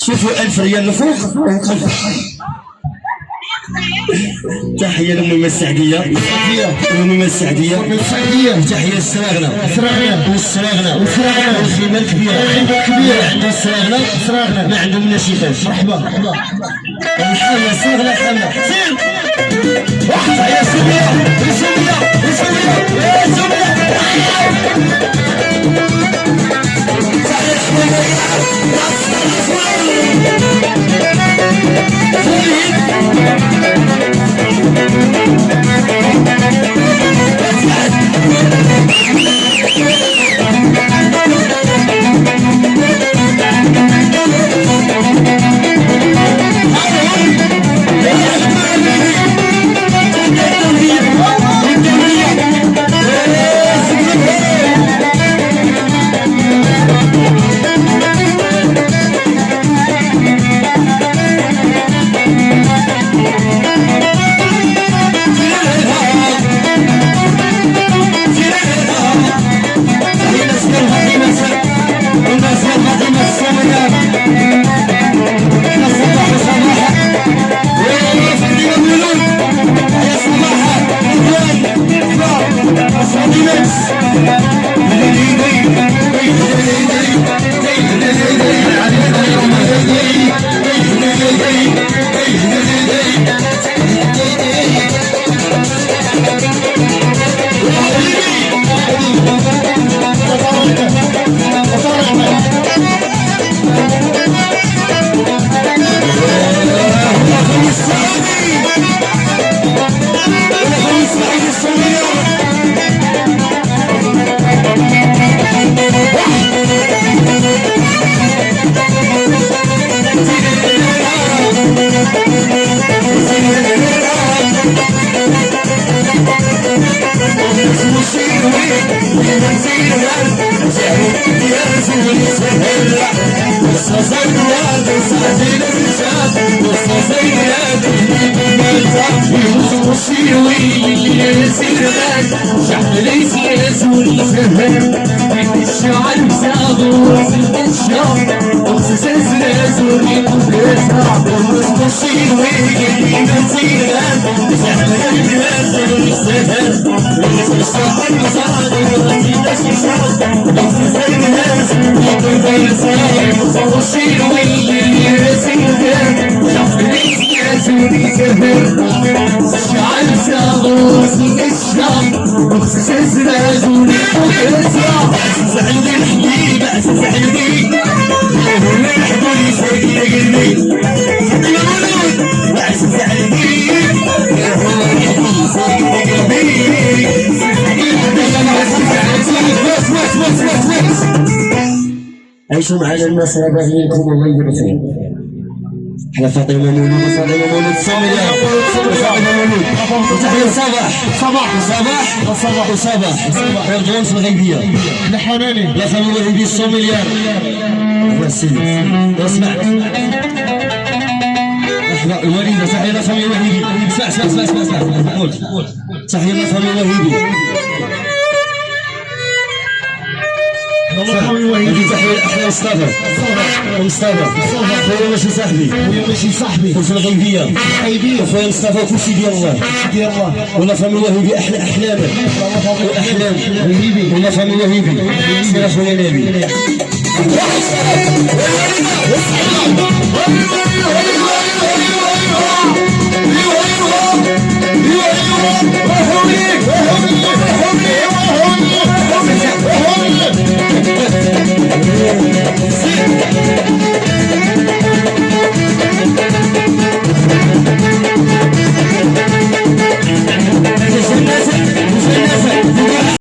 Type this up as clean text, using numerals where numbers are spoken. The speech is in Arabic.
شوفوا 1000 ريال لفوق وقف. تحية لأم السعدية وأم السعدية تحية للسراغنة والسراغنة والخيمة الكبيرة عند السراغنة ما عندهم لا شي خاش. مرحبا الحامة السراغنة الحامة سير تحية سوريا عيشوا معنا الناس باغيينكم الله يدير خير. احنا فاطمه مولود الصومية فاطمه مولود وتحية صباح رمضان الغيبية لحناني لا فهم الوهيبي الصوميليار الله السيد اسمع احنا الوالدة تحية لا فهم الوهيبي اسمع محمود تحية لا فهم الوهيبي هذه تحية أحلى مصطفى خويا ماشي صاحبي في الغيبية خويا مصطفى كلشي ديال الله ولا فامي وهيبي أحلى أحلامك ولا فامي وهيبي سير أخويا نبي